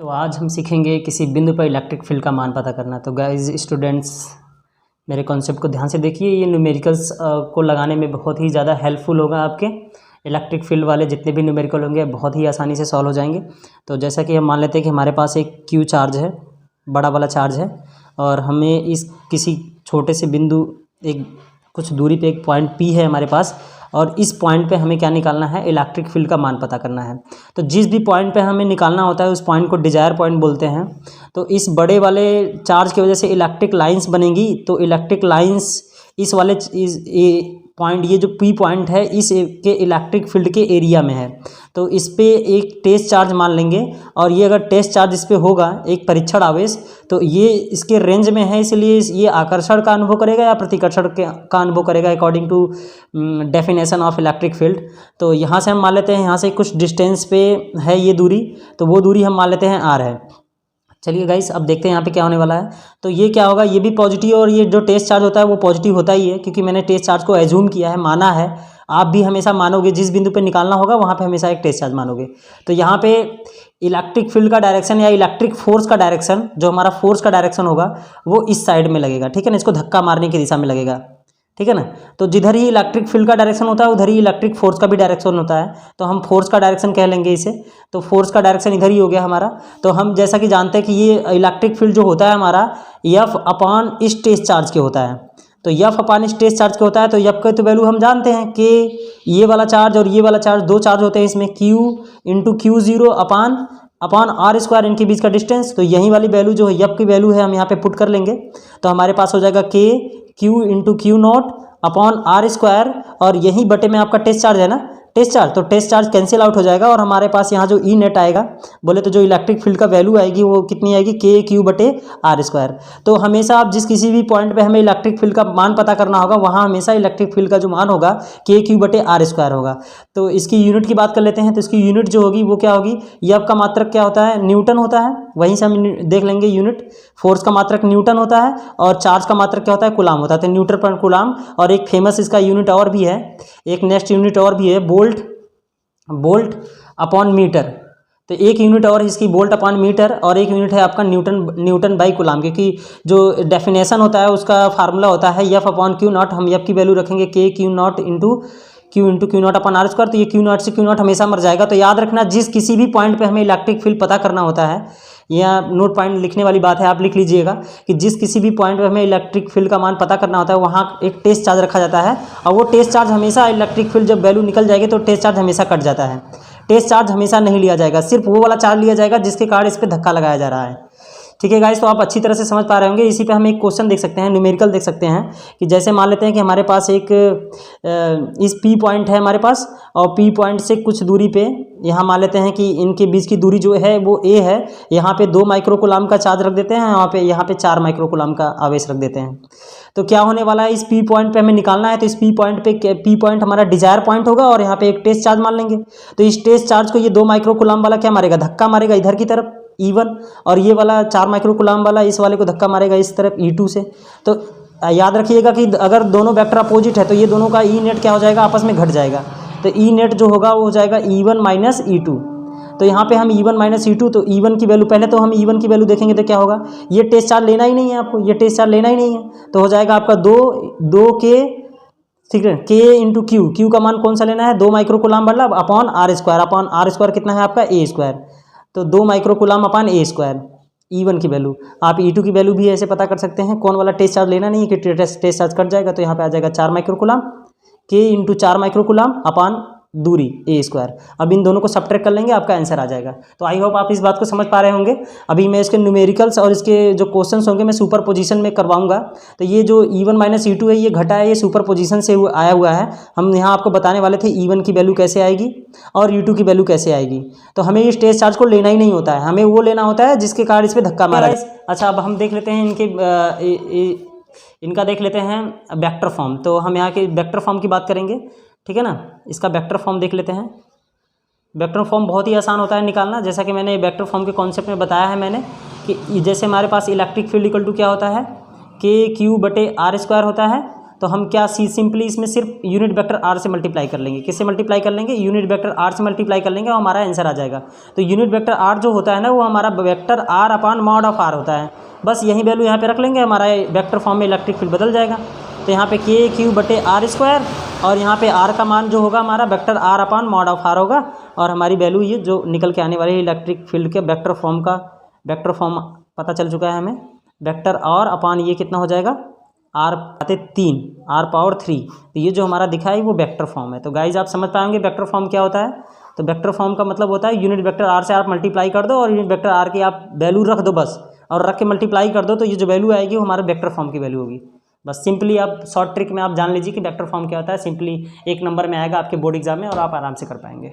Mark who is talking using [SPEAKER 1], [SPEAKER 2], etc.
[SPEAKER 1] तो आज हम सीखेंगे किसी बिंदु पर इलेक्ट्रिक फील्ड का मान पता करना। तो गाइस स्टूडेंट्स मेरे कॉन्सेप्ट को ध्यान से देखिए, ये न्यूमेरिकल्स को लगाने में बहुत ही ज़्यादा हेल्पफुल होगा। आपके इलेक्ट्रिक फील्ड वाले जितने भी न्यूमेरिकल होंगे बहुत ही आसानी से सॉल्व हो जाएंगे। तो जैसा कि हम मान लेते हैं कि हमारे पास एक क्यू चार्ज है, बड़ा वाला चार्ज है, और हमें इस किसी छोटे से बिंदु एक कुछ दूरी पे एक पॉइंट पी है हमारे पास, और इस पॉइंट पे हमें क्या निकालना है, इलेक्ट्रिक फील्ड का मान पता करना है। तो जिस भी पॉइंट पे हमें निकालना होता है उस पॉइंट को डिजायर पॉइंट बोलते हैं। तो इस बड़े वाले चार्ज की वजह से इलेक्ट्रिक लाइंस बनेंगी। तो इलेक्ट्रिक लाइंस इस वाले पॉइंट, ये जो पी पॉइंट है इस के इलेक्ट्रिक फील्ड के एरिया में है। तो इस पे एक टेस्ट चार्ज मान लेंगे, और ये अगर टेस्ट चार्ज इस पे होगा एक परीक्षण आवेश, तो ये इसके रेंज में है, इसलिए ये आकर्षण का अनुभव करेगा या प्रतिकर्षण का अनुभव करेगा according to definition of electric field. तो यहाँ से हम मान लेते हैं, यहाँ से कुछ डिस्टेंस पे है ये दूरी, तो वो दूरी हम मान लेते हैं आर है। चलिए गाइस अब देखते हैं यहाँ पे क्या होने वाला है। तो ये क्या होगा, ये भी पॉजिटिव, और ये जो टेस्ट चार्ज होता है वो पॉजिटिव होता ही है, क्योंकि मैंने टेस्ट चार्ज को एज्यूम किया है, माना है। आप भी हमेशा मानोगे, जिस बिंदु पे निकालना होगा वहाँ पे हमेशा एक टेस्ट चार्ज मानोगे। तो यहाँ पे इलेक्ट्रिक फील्ड का डायरेक्शन या इलेक्ट्रिक फोर्स का डायरेक्शन, जो हमारा फोर्स का डायरेक्शन होगा वो इस साइड में लगेगा, ठीक है ना, इसको धक्का मारने की दिशा में लगेगा, ठीक है ना। तो जिधर ही इलेक्ट्रिक फील्ड का डायरेक्शन होता है उधर ही इलेक्ट्रिक फोर्स का भी डायरेक्शन होता है, तो हम फोर्स का डायरेक्शन कह लेंगे इसे। तो फोर्स का डायरेक्शन इधर ही हो गया हमारा। तो हम जैसा कि जानते हैं कि ये इलेक्ट्रिक फील्ड जो होता है हमारा एफ अपॉन इस टेस्ट चार्ज के होता है। तो एफ अपॉन इस टेस्ट चार्ज के होता है, तो एफ का तो वैल्यू हम जानते हैं कि ये वाला चार्ज और ये वाला चार्ज, दो चार्ज होते हैं इसमें, Q into Q zero upon R square, इनके बीच का डिस्टेंस। तो यही वाली वैल्यू जो है एफ की वैल्यू है, हम यहाँ पे पुट कर लेंगे। तो हमारे पास हो जाएगा K Q into Q naught upon R square, और यही बटे में आपका टेस्ट चार्ज है ना, टेस्ट चार्ज। तो टेस्ट चार्ज कैंसिल आउट हो जाएगा, और हमारे पास यहाँ जो ई नेट आएगा, बोले तो जो इलेक्ट्रिक फील्ड का वैल्यू आएगी वो कितनी आएगी, के क्यू बटे आर स्क्वायर। तो हमेशा आप जिस किसी भी पॉइंट पे हमें इलेक्ट्रिक फील्ड का मान पता करना होगा, वहाँ हमेशा इलेक्ट्रिक फील्ड का जो मान होगा के क्यू बटे आर स्क्वायर होगा। तो इसकी यूनिट की बात कर लेते हैं। तो इसकी यूनिट जो होगी वो क्या होगी, एफ का मात्रक क्या होता है, न्यूटन होता है, वहीं से हम देख लेंगे यूनिट। फोर्स का मात्रक न्यूटन होता है, और चार्ज का मात्रक क्या होता है, कूलाम होता है, तो न्यूटन पर कूलाम। और एक फेमस इसका यूनिट और भी है, एक नेक्स्ट यूनिट और भी है, बोल्ट अपॉन मीटर। तो एक यूनिट और इसकी बोल्ट अपॉन मीटर, और एक यूनिट है आपका न्यूटन बाई कूलाम, क्योंकि जो डेफिनेशन होता है उसका फार्मूला होता है एफ अपॉन क्यू नॉट। हम एफ की वैल्यू रखेंगे K Q naught into Q naught upon R square. तो ये क्यू नॉट से क्यू नॉट हमेशा मर जाएगा। तो याद रखना, जिस किसी भी पॉइंट पे हमें इलेक्ट्रिक फील्ड पता करना होता है, या नोट पॉइंट लिखने वाली बात है, आप लिख लीजिएगा कि जिस किसी भी पॉइंट पे हमें इलेक्ट्रिक फील्ड का मान पता करना होता है वहाँ एक टेस्ट चार्ज रखा जाता है, और वो टेस्ट चार्ज हमेशा इलेक्ट्रिक फील्ड जब वैल्यू निकल जाएगी तो टेस्ट चार्ज हमेशा कट जाता है। टेस्ट चार्ज हमेशा नहीं लिया जाएगा, सिर्फ वो वाला चार्ज लिया जाएगा जिसके कारण इस पर धक्का लगाया जा रहा है, ठीक है गाइस। तो आप अच्छी तरह से समझ पा रहे होंगे। इसी पे हम एक क्वेश्चन देख सकते हैं, न्यूमेरिकल देख सकते हैं, कि जैसे मान लेते हैं कि हमारे पास एक इस पी पॉइंट है हमारे पास, और पी पॉइंट से कुछ दूरी पे यहाँ मान लेते हैं कि इनके बीच की दूरी जो है वो ए है। यहाँ पे 2 माइक्रोकूलाम का चार्ज रख देते हैं, यहाँ पे 4 माइक्रोकूलाम का आवेश रख देते हैं। तो क्या होने वाला है, इस पी पॉइंट पे हमें निकालना है। तो इस पी पॉइंट हमारा डिजायर पॉइंट होगा, और यहाँ पे एक टेस्ट चार्ज मान लेंगे। तो इस टेस्ट चार्ज को ये 2 माइक्रोकूलाम वाला क्या मारेगा, धक्का मारेगा इधर की तरफ E1, और ये वाला 4 माइक्रोकूलाम वाला इस वाले को धक्का मारेगा इस तरफ E2 से। तो याद रखिएगा कि अगर दोनों वेक्टर अपोजिट है तो ये दोनों का ई नेट क्या हो जाएगा, आपस में घट जाएगा। तो ई नेट जो होगा वो हो जाएगा E1 माइनस E2। तो यहाँ पे हम E1 माइनस E2, तो E1 की वैल्यू, पहले तो हम E1 की वैल्यू देखेंगे तो क्या होगा, ये टेस्ट चार्ज लेना ही नहीं है आपको, ये टेस्ट चार्ज लेना ही नहीं है। तो हो जाएगा आपका 2 के, ठीक है, के इंटू क्यू का मान कौन सा लेना है, 2 माइक्रोकूलाम वाला अपॉन आर स्क्वायर कितना है आपका, ए स्क्वायर। तो 2 माइक्रोकूलाम अपॉन ए स्क्वायर, E1 की वैल्यू। आप E2 की वैल्यू भी ऐसे पता कर सकते हैं। कौन वाला टेस्ट चार्ज लेना नहीं है कि टेस्ट चार्ज कट जाएगा, तो यहाँ पे आ जाएगा 4 माइक्रोकूलाम, के इंटू 4 माइक्रोकूलाम अपॉन दूरी ए स्क्वायर। अब इन दोनों को सब्ट्रैक्ट कर लेंगे, आपका आंसर आ जाएगा। तो आई होप आप इस बात को समझ पा रहे होंगे। अभी मैं इसके न्यूमेरिकल्स और इसके जो क्वेश्चंस होंगे मैं सुपर पोजीशन में करवाऊंगा। तो ये जो E1 माइनस E2 है ये घटा है, ये सुपर पोजीशन से आया हुआ है। हम यहाँ आपको बताने वाले थे E1 की वैल्यू कैसे आएगी और E2 की वैल्यू कैसे आएगी। तो हमें इस टेस्ट चार्ज को लेना ही नहीं होता है, हमें वो लेना होता है जिसके कारण इस पर धक्का मारा है। अच्छा, अब हम देख लेते हैं इनका देख लेते हैं वेक्टर फॉर्म। तो हम यहाँ के वेक्टर फॉर्म की बात करेंगे, ठीक है ना। इसका वेक्टर फॉर्म देख लेते हैं। वेक्टर फॉर्म बहुत ही आसान होता है निकालना, जैसा कि मैंने वेक्टर फॉर्म के कॉन्सेप्ट में बताया है मैंने, कि जैसे हमारे पास इलेक्ट्रिक फील्ड इक्वल टू क्या होता है, के क्यू बटे आर स्क्वायर होता है। तो हम क्या सिंपली इसमें सिर्फ यूनिट वेक्टर आर से मल्टीप्लाई कर लेंगे। किससे मल्टीप्लाई कर लेंगे? यूनिट वेक्टर आर से मल्टीप्लाई कर लेंगे और हमारा आंसर आ जाएगा। तो यूनिट वेक्टर आर जो होता है ना, वो हमारा vector R upon mod of R होता है। बस यही वैल्यू यहाँ पे रख लेंगे, हमारा वेक्टर फॉर्म में इलेक्ट्रिक फील्ड बदल जाएगा। तो यहाँ पे के क्यू बटे आर स्क्वायर, और यहाँ पे आर का मान जो होगा हमारा vector R upon mod of R होगा, और हमारी वैल्यू ये जो निकल के आने वाली इलेक्ट्रिक फील्ड के वेक्टर फॉर्म पता चल चुका है हमें। वेक्टर आर अपॉन ये कितना हो जाएगा, आर आते 3, आर पावर 3। तो ये जो हमारा दिखा है वो वेक्टर फॉर्म है। तो गाइज आप समझ पाएंगे वेक्टर फॉर्म क्या होता है। तो वेक्टर फॉर्म का मतलब होता है यूनिट वेक्टर आर से आप मल्टीप्लाई कर दो और यूनिट वेक्टर आर की आप वैल्यू रख दो बस, और रख के मल्टीप्लाई कर दो, तो ये जो वैल्यू आएगी वो हमारे वेक्टर फॉर्म की वैल्यू होगी। बस सिंपली आप शॉर्ट ट्रिक में आप जान लीजिए कि वेक्टर फॉर्म क्या होता है। सिंपली 1 नंबर में आएगा आपके बोर्ड एग्जाम में और आप आराम से कर पाएंगे।